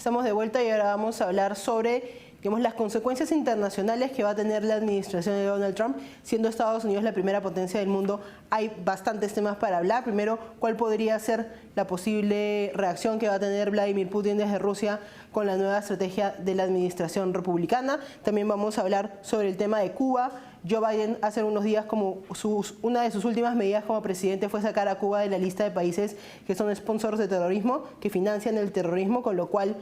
Estamos de vuelta y ahora vamos a hablar sobre, digamos, las consecuencias internacionales que va a tener la administración de Donald Trump. Siendo Estados Unidos la primera potencia del mundo, hay bastantes temas para hablar. Primero, ¿cuál podría ser la posible reacción que va a tener Vladimir Putin desde Rusia con la nueva estrategia de la administración republicana? También vamos a hablar sobre el tema de Cuba. Joe Biden hace unos días, como una de sus últimas medidas como presidente, fue sacar a Cuba de la lista de países que son sponsors de terrorismo, que financian el terrorismo, con lo cual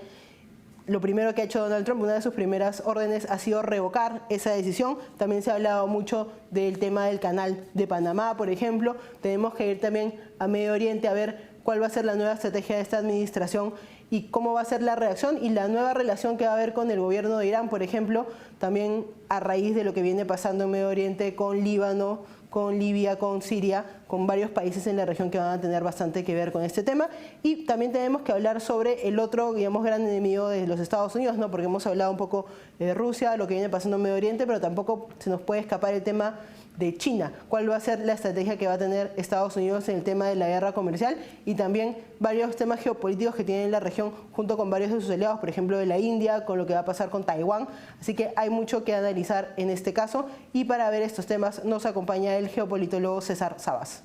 lo primero que ha hecho Donald Trump, una de sus primeras órdenes, ha sido revocar esa decisión. También se ha hablado mucho del tema del canal de Panamá, por ejemplo. Tenemos que ir también a Medio Oriente a ver cuál va a ser la nueva estrategia de esta administración y cómo va a ser la reacción y la nueva relación que va a haber con el gobierno de Irán, por ejemplo, también a raíz de lo que viene pasando en Medio Oriente con Líbano, con Libia, con Siria, con varios países en la región que van a tener bastante que ver con este tema. Y también tenemos que hablar sobre el otro, digamos, gran enemigo de los Estados Unidos, ¿no? Porque hemos hablado un poco de Rusia, lo que viene pasando en Medio Oriente, pero tampoco se nos puede escapar el tema de China. ¿Cuál va a ser la estrategia que va a tener Estados Unidos en el tema de la guerra comercial? Y también varios temas geopolíticos que tiene la región junto con varios de sus aliados, por ejemplo, de la India, con lo que va a pasar con Taiwán. Así que hay mucho que analizar en este caso. Y para ver estos temas nos acompaña el geopolitólogo César Sabas.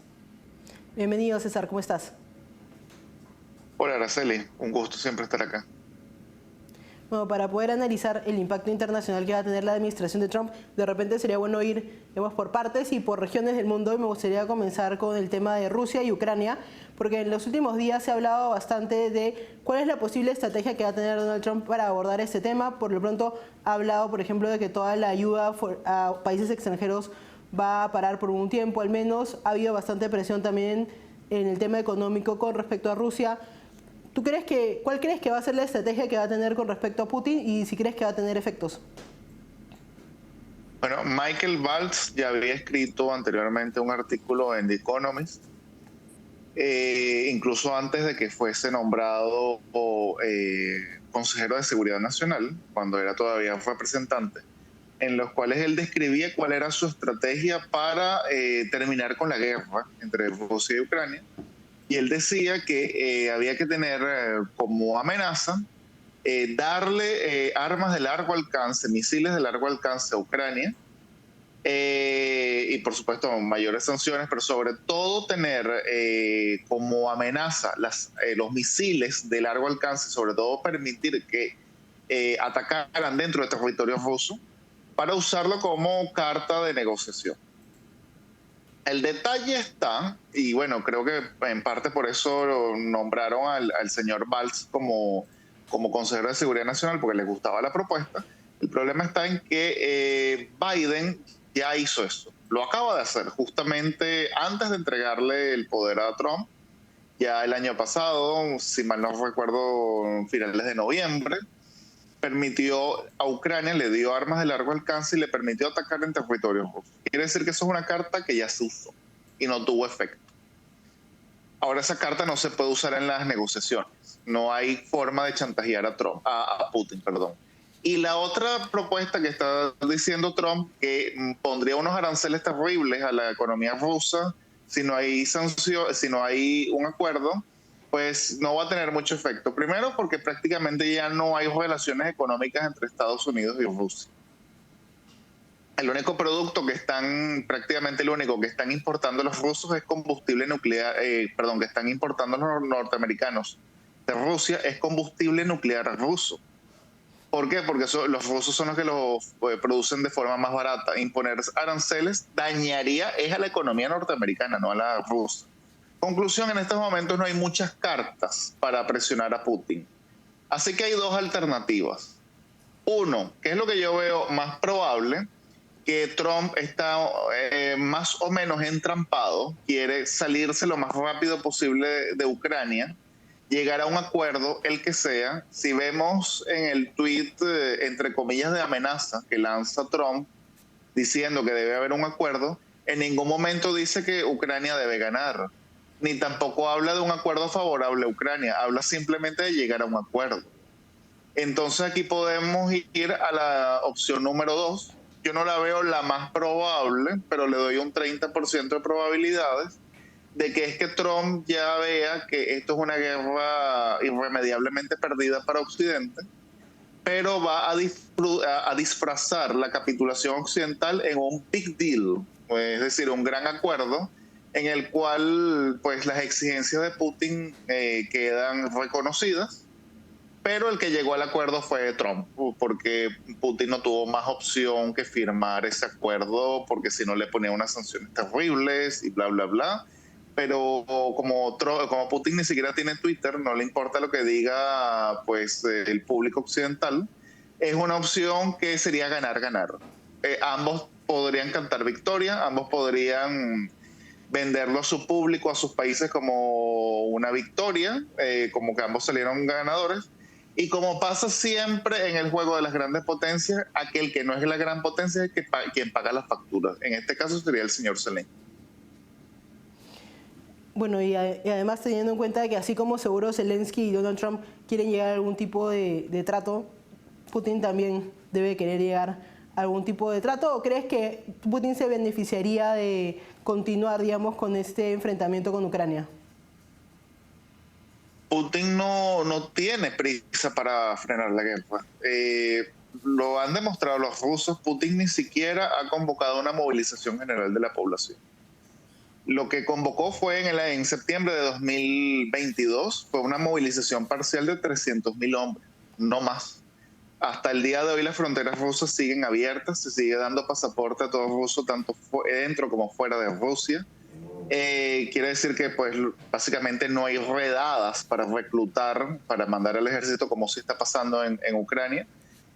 Bienvenido, César, ¿cómo estás? Hola, Araceli, un gusto siempre estar acá. Bueno, para poder analizar el impacto internacional que va a tener la administración de Trump, de repente sería bueno ir, digamos, por partes y por regiones del mundo, y me gustaría comenzar con el tema de Rusia y Ucrania, porque en los últimos días se ha hablado bastante de cuál es la posible estrategia que va a tener Donald Trump para abordar este tema. Por lo pronto ha hablado, por ejemplo, de que toda la ayuda a países extranjeros va a parar por un tiempo al menos. Ha habido bastante presión también en el tema económico con respecto a Rusia. ¿Cuál crees que va a ser la estrategia que va a tener con respecto a Putin y si crees que va a tener efectos? Bueno, Michael Waltz ya había escrito anteriormente un artículo en The Economist, incluso antes de que fuese nombrado consejero de Seguridad Nacional, cuando era todavía representante, en los cuales él describía cuál era su estrategia para terminar con la guerra entre Rusia y Ucrania. Y él decía que había que tener como amenaza darle armas de largo alcance, misiles de largo alcance a Ucrania, y por supuesto mayores sanciones, pero sobre todo tener como amenaza los misiles de largo alcance, sobre todo permitir que atacaran dentro del territorio ruso para usarlo como carta de negociación. El detalle está, y bueno, creo que en parte por eso lo nombraron al señor Valls como consejero de Seguridad Nacional, porque les gustaba la propuesta. El problema está en que Biden ya hizo eso. Lo acaba de hacer justamente antes de entregarle el poder a Trump. Ya el año pasado, si mal no recuerdo, finales de noviembre, permitió a Ucrania, le dio armas de largo alcance y le permitió atacar en territorio ruso. Quiere decir que eso es una carta que ya se usó y no tuvo efecto. Ahora esa carta no se puede usar en las negociaciones. No hay forma de chantajear a Putin, perdón. Y la otra propuesta que está diciendo Trump, que pondría unos aranceles terribles a la economía rusa si no hay si no hay un acuerdo, pues no va a tener mucho efecto. Primero porque prácticamente ya no hay relaciones económicas entre Estados Unidos y Rusia. El único producto prácticamente el único que están importando los rusos es combustible nuclear, que están importando los norteamericanos de Rusia es combustible nuclear ruso. ¿Por qué? Porque los rusos son los que lo producen de forma más barata. Imponer aranceles dañaría a la economía norteamericana, no a la rusa. Conclusión, en estos momentos no hay muchas cartas para presionar a Putin. Así que hay dos alternativas. Uno, que es lo que yo veo más probable, que Trump está más o menos entrampado, quiere salirse lo más rápido posible de Ucrania, llegar a un acuerdo, el que sea. Si vemos en el tuit, entre comillas, de amenaza que lanza Trump, diciendo que debe haber un acuerdo, en ningún momento dice que Ucrania debe ganar, ni tampoco habla de un acuerdo favorable a Ucrania, habla simplemente de llegar a un acuerdo. Entonces aquí podemos ir a la opción número 2. Yo no la veo la más probable, pero le doy un 30% de probabilidades, de que es que Trump ya vea que esto es una guerra irremediablemente perdida para Occidente, pero va a disfrazar la capitulación occidental en un big deal, pues, es decir, un gran acuerdo en el cual pues las exigencias de Putin quedan reconocidas, pero el que llegó al acuerdo fue Trump, porque Putin no tuvo más opción que firmar ese acuerdo, porque si no le ponía unas sanciones terribles y bla, bla, bla. Pero como Putin ni siquiera tiene Twitter, no le importa lo que diga pues el público occidental, es una opción que sería ganar, ganar. Ambos podrían cantar victoria, ambos podrían venderlo a su público, a sus países como una victoria, como que ambos salieron ganadores. Y como pasa siempre en el juego de las grandes potencias, aquel que no es la gran potencia es quien paga las facturas. En este caso sería el señor Zelensky. Bueno, y además teniendo en cuenta que así como seguro Zelensky y Donald Trump quieren llegar a algún tipo de trato, Putin también debe querer llegar a algún tipo de trato. ¿O crees que Putin se beneficiaría de continuar, digamos, con este enfrentamiento con Ucrania? Putin no tiene prisa para frenar la guerra. Lo han demostrado los rusos. Putin ni siquiera ha convocado una movilización general de la población. Lo que convocó fue en septiembre de 2022, fue una movilización parcial de 300.000 hombres, no más. Hasta el día de hoy las fronteras rusas siguen abiertas, se sigue dando pasaporte a todo ruso, tanto dentro como fuera de Rusia. Quiere decir que pues básicamente no hay redadas para reclutar, para mandar al ejército como se está pasando en Ucrania.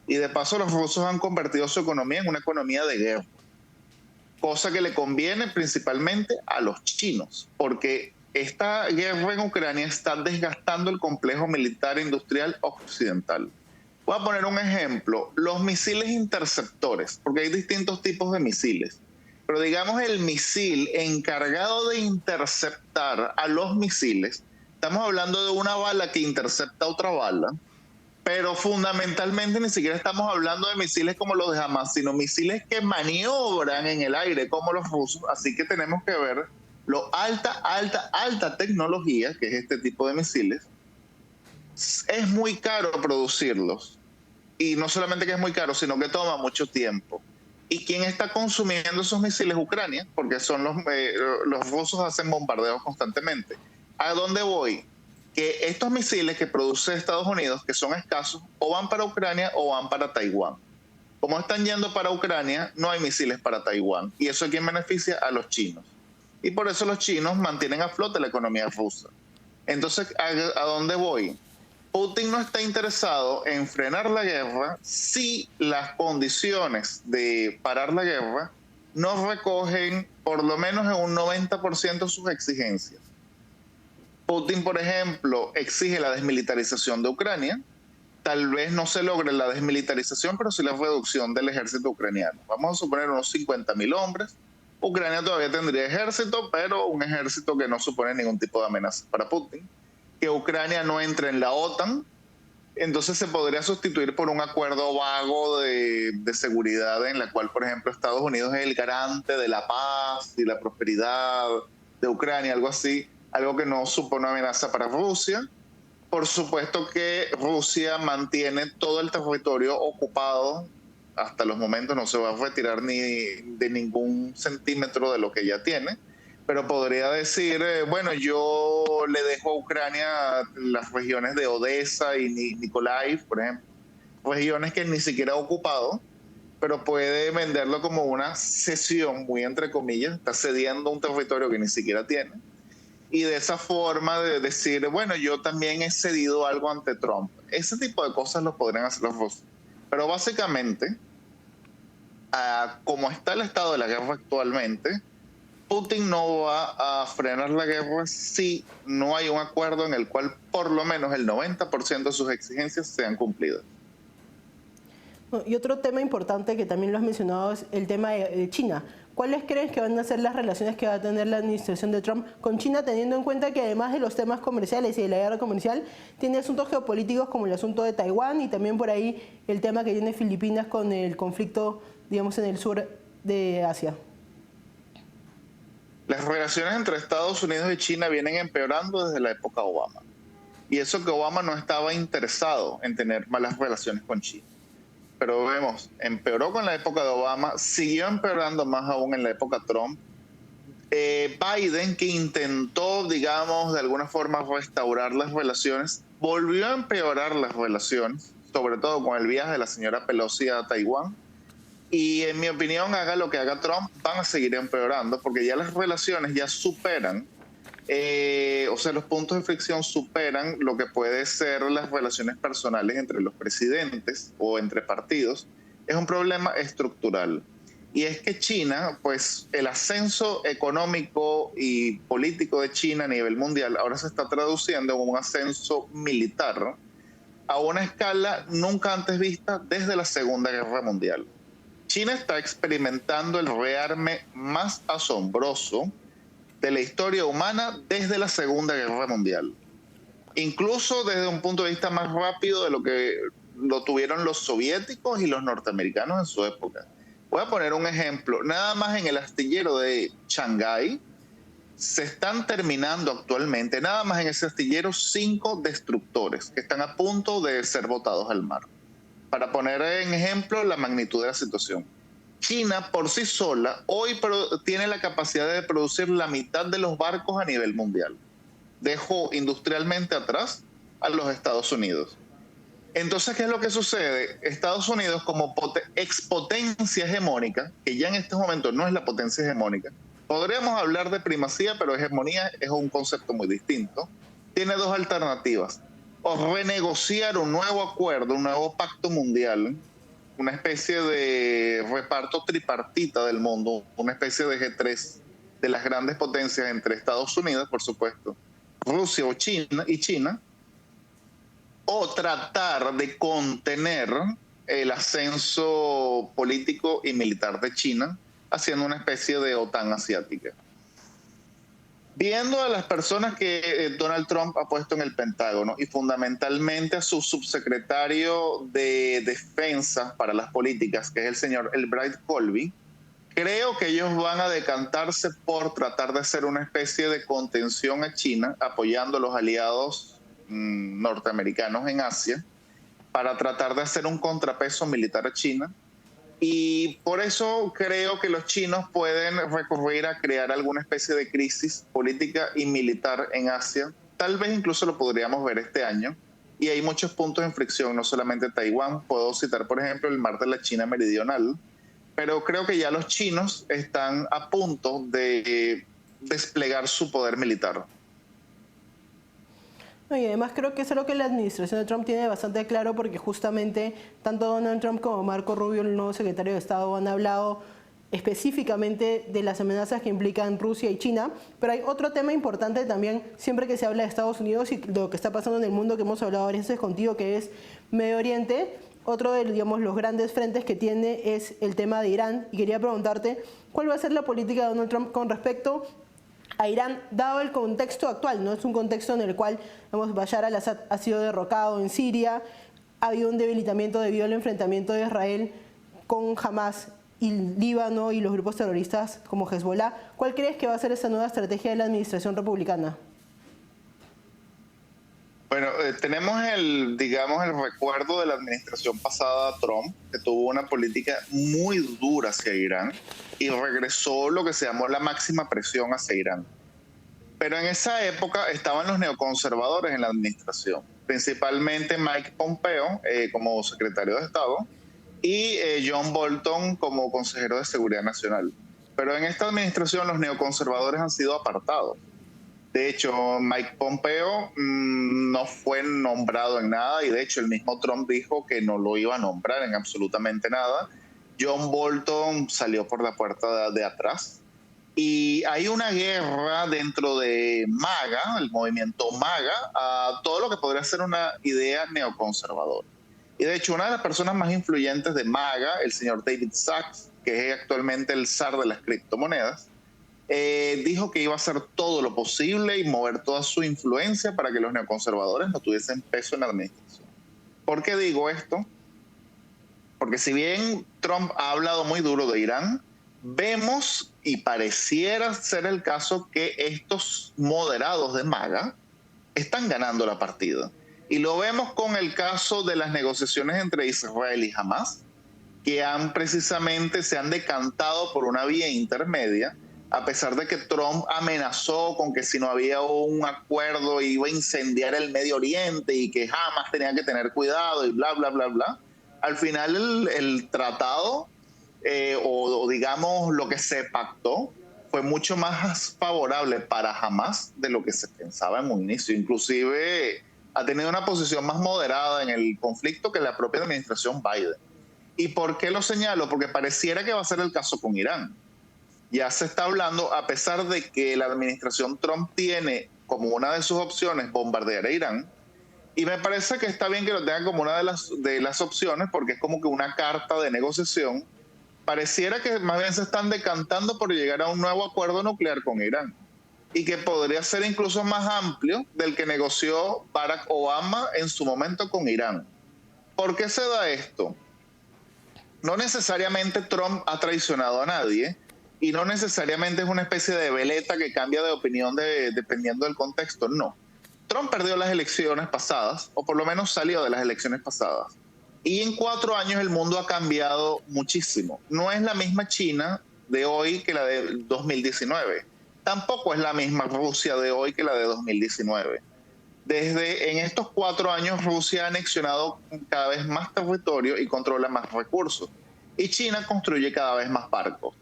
Y de paso los rusos han convertido su economía en una economía de guerra, cosa que le conviene principalmente a los chinos, porque esta guerra en Ucrania está desgastando el complejo militar e industrial occidental. Voy a poner un ejemplo, los misiles interceptores, porque hay distintos tipos de misiles, pero digamos el misil encargado de interceptar a los misiles, estamos hablando de una bala que intercepta otra bala, pero fundamentalmente ni siquiera estamos hablando de misiles como los de Hamas, sino misiles que maniobran en el aire como los rusos, así que tenemos que ver lo alta tecnología que es este tipo de misiles. Es muy caro producirlos, y no solamente que es muy caro, sino que toma mucho tiempo. ¿Y quién está consumiendo esos misiles? Ucrania, porque son los rusos hacen bombardeos constantemente. ¿A dónde voy? Que estos misiles que produce Estados Unidos, que son escasos, o van para Ucrania o van para Taiwán. Como están yendo para Ucrania, no hay misiles para Taiwán. ¿Y eso a quién beneficia? A los chinos. Y por eso los chinos mantienen a flote la economía rusa. Entonces, ¿a dónde voy? Putin no está interesado en frenar la guerra si las condiciones de parar la guerra no recogen por lo menos en un 90% sus exigencias. Putin, por ejemplo, exige la desmilitarización de Ucrania. Tal vez no se logre la desmilitarización, pero sí la reducción del ejército ucraniano. Vamos a suponer unos 50.000 hombres. Ucrania todavía tendría ejército, pero un ejército que no supone ningún tipo de amenaza para Putin. Que Ucrania no entre en la OTAN, entonces se podría sustituir por un acuerdo vago de seguridad en la cual, por ejemplo, Estados Unidos es el garante de la paz y la prosperidad de Ucrania, algo así, algo que no supone amenaza para Rusia. Por supuesto que Rusia mantiene todo el territorio ocupado hasta los momentos, no se va a retirar ni de ningún centímetro de lo que ya tiene, pero podría decir, bueno, yo le dejo a Ucrania las regiones de Odessa y Nikolaev, por ejemplo, regiones que ni siquiera ha ocupado, pero puede venderlo como una cesión, muy entre comillas, está cediendo un territorio que ni siquiera tiene. Y de esa forma de decir, bueno, yo también he cedido algo ante Trump. Ese tipo de cosas lo podrían hacer los rusos. Pero básicamente, como está el estado de la guerra actualmente, Putin no va a frenar la guerra si no hay un acuerdo en el cual por lo menos el 90% de sus exigencias sean cumplidas. Y otro tema importante que también lo has mencionado es el tema de China. ¿Cuáles crees que van a ser las relaciones que va a tener la administración de Trump con China, teniendo en cuenta que además de los temas comerciales y de la guerra comercial, tiene asuntos geopolíticos como el asunto de Taiwán y también por ahí el tema que tiene Filipinas con el conflicto, digamos, en el sur de Asia? las relaciones entre Estados Unidos y China vienen empeorando desde la época Obama. Y eso que Obama no estaba interesado en tener malas relaciones con China. Pero vemos, empeoró con la época de Obama, siguió empeorando más aún en la época Trump. Biden, que intentó, digamos, de alguna forma restaurar las relaciones, volvió a empeorar las relaciones, sobre todo con el viaje de la señora Pelosi a Taiwán. Y en mi opinión, haga lo que haga Trump, van a seguir empeorando porque ya las relaciones ya superan, o sea, los puntos de fricción superan lo que puede ser las relaciones personales entre los presidentes o entre partidos. Es un problema estructural. Y es que China, pues el ascenso económico y político de China a nivel mundial ahora se está traduciendo en un ascenso militar a una escala nunca antes vista desde la Segunda Guerra Mundial. China está experimentando el rearme más asombroso de la historia humana desde la Segunda Guerra Mundial. Incluso desde un punto de vista más rápido de lo que lo tuvieron los soviéticos y los norteamericanos en su época. Voy a poner un ejemplo. Nada más en el astillero de Shanghái se están terminando actualmente, nada más en ese astillero, 5 destructores que están a punto de ser botados al mar. Para poner en ejemplo la magnitud de la situación. China por sí sola hoy tiene la capacidad de producir la mitad de los barcos a nivel mundial. Dejó industrialmente atrás a los Estados Unidos. Entonces, ¿qué es lo que sucede? Estados Unidos, como expotencia hegemónica, que ya en este momento no es la potencia hegemónica, podríamos hablar de primacía, pero hegemonía es un concepto muy distinto, tiene 2 alternativas. O renegociar un nuevo acuerdo, un nuevo pacto mundial, una especie de reparto tripartita del mundo, una especie de G3 de las grandes potencias entre Estados Unidos, por supuesto, Rusia o China, o tratar de contener el ascenso político y militar de China, haciendo una especie de OTAN asiática. Viendo a las personas que Donald Trump ha puesto en el Pentágono y fundamentalmente a su subsecretario de Defensa para las Políticas, que es el señor Elbright Colby, creo que ellos van a decantarse por tratar de hacer una especie de contención a China, apoyando a los aliados norteamericanos en Asia, para tratar de hacer un contrapeso militar a China. Y por eso creo que los chinos pueden recurrir a crear alguna especie de crisis política y militar en Asia. Tal vez incluso lo podríamos ver este año. Y hay muchos puntos de fricción, no solamente Taiwán. Puedo citar, por ejemplo, el mar de la China Meridional. Pero creo que ya los chinos están a punto de desplegar su poder militar. No, y además creo que es algo que la administración de Trump tiene bastante claro porque justamente tanto Donald Trump como Marco Rubio, el nuevo secretario de Estado, han hablado específicamente de las amenazas que implican Rusia y China, pero hay otro tema importante también siempre que se habla de Estados Unidos y lo que está pasando en el mundo, que hemos hablado varias veces contigo, que es Medio Oriente. Otro de, digamos, los grandes frentes que tiene es el tema de Irán, y quería preguntarte cuál va a ser la política de Donald Trump con respecto a Irán, dado el contexto actual, ¿no? Es un contexto en el cual, digamos, Bashar al-Assad ha sido derrocado en Siria, ha habido un debilitamiento debido al enfrentamiento de Israel con Hamas y Líbano y los grupos terroristas como Hezbollah. ¿Cuál crees que va a ser esa nueva estrategia de la administración republicana? Bueno, tenemos el recuerdo de la administración pasada Trump, que tuvo una política muy dura hacia Irán y regresó lo que se llamó la máxima presión hacia Irán. Pero en esa época estaban los neoconservadores en la administración, principalmente Mike Pompeo como secretario de Estado y John Bolton como consejero de Seguridad Nacional. Pero en esta administración los neoconservadores han sido apartados. De hecho, Mike Pompeo no fue nombrado en nada y de hecho el mismo Trump dijo que no lo iba a nombrar en absolutamente nada. John Bolton salió por la puerta de atrás. Y hay una guerra dentro de MAGA, el movimiento MAGA, a todo lo que podría ser una idea neoconservadora. Y de hecho, una de las personas más influyentes de MAGA, el señor David Sachs, que es actualmente el zar de las criptomonedas, dijo que iba a hacer todo lo posible y mover toda su influencia para que los neoconservadores no tuviesen peso en la administración. ¿Por qué digo esto? Porque si bien Trump ha hablado muy duro de Irán, vemos y pareciera ser el caso que estos moderados de MAGA están ganando la partida. Y lo vemos con el caso de las negociaciones entre Israel y Hamas, que se han decantado por una vía intermedia, a pesar de que Trump amenazó con que si no había un acuerdo iba a incendiar el Medio Oriente y que Hamas tenía que tener cuidado y bla, bla, bla, bla. Al final el tratado, o digamos lo que se pactó, fue mucho más favorable para Hamas de lo que se pensaba en un inicio. Inclusive ha tenido una posición más moderada en el conflicto que la propia administración Biden. ¿Y por qué lo señalo? Porque pareciera que va a ser el caso con Irán. Ya se está hablando, a pesar de que la administración Trump tiene como una de sus opciones bombardear a Irán, y me parece que está bien que lo tengan como una de las opciones, porque es como que una carta de negociación. Pareciera que más bien se están decantando por llegar a un nuevo acuerdo nuclear con Irán, y que podría ser incluso más amplio del que negoció Barack Obama en su momento con Irán. ¿Por qué se da esto? No necesariamente Trump ha traicionado a nadie y no necesariamente es una especie de veleta que cambia de opinión dependiendo del contexto, no. Trump perdió las elecciones pasadas, o por lo menos salió de las elecciones pasadas. Y en 4 años el mundo ha cambiado muchísimo. No es la misma China de hoy que la de 2019. Tampoco es la misma Rusia de hoy que la de 2019. En estos 4 años, Rusia ha anexionado cada vez más territorio y controla más recursos. Y China construye cada vez más barcos.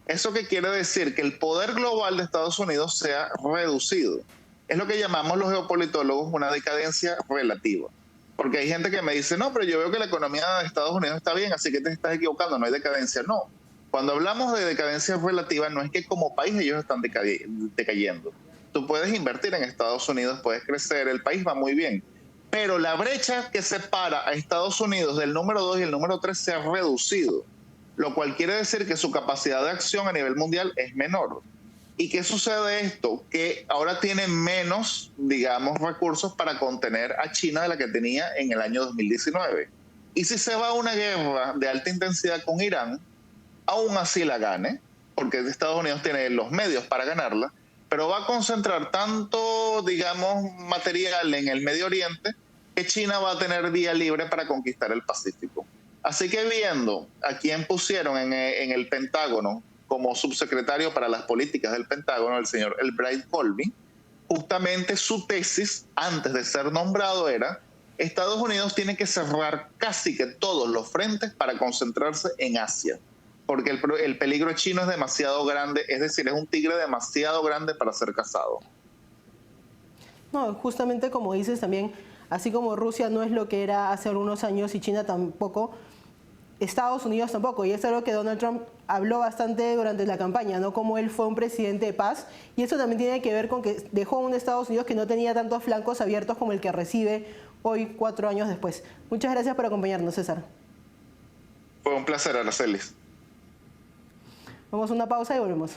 ¿Eso qué quiere decir? Que el poder global de Estados Unidos se ha reducido. Es lo que llamamos los geopolitólogos una decadencia relativa. Porque hay gente que me dice, no, pero yo veo que la economía de Estados Unidos está bien, así que te estás equivocando, no hay decadencia. No. Cuando hablamos de decadencia relativa, no es que como país ellos están decayendo. Tú puedes invertir en Estados Unidos, puedes crecer, el país va muy bien. Pero la brecha que separa a Estados Unidos del número 2 y el número 3 se ha reducido, lo cual quiere decir que su capacidad de acción a nivel mundial es menor. ¿Y qué sucede esto? Que ahora tiene menos, digamos, recursos para contener a China de la que tenía en el año 2019. Y si se va a una guerra de alta intensidad con Irán, aún así la gane, porque Estados Unidos tiene los medios para ganarla, pero va a concentrar tanto, digamos, material en el Medio Oriente que China va a tener vía libre para conquistar el Pacífico. Así que viendo a quién pusieron en el Pentágono como subsecretario para las políticas del Pentágono, el señor Bright Colby, justamente su tesis antes de ser nombrado era: Estados Unidos tiene que cerrar casi que todos los frentes para concentrarse en Asia, porque el peligro chino es demasiado grande, es decir, es un tigre demasiado grande para ser cazado. No, justamente como dices también, así como Rusia no es lo que era hace algunos años y China tampoco, Estados Unidos tampoco, y es algo que Donald Trump habló bastante durante la campaña, ¿no? Como él fue un presidente de paz, y eso también tiene que ver con que dejó un Estados Unidos que no tenía tantos flancos abiertos como el que recibe hoy, 4 años después. Muchas gracias por acompañarnos, César. Fue un placer, Aracelis. Vamos a una pausa y volvemos.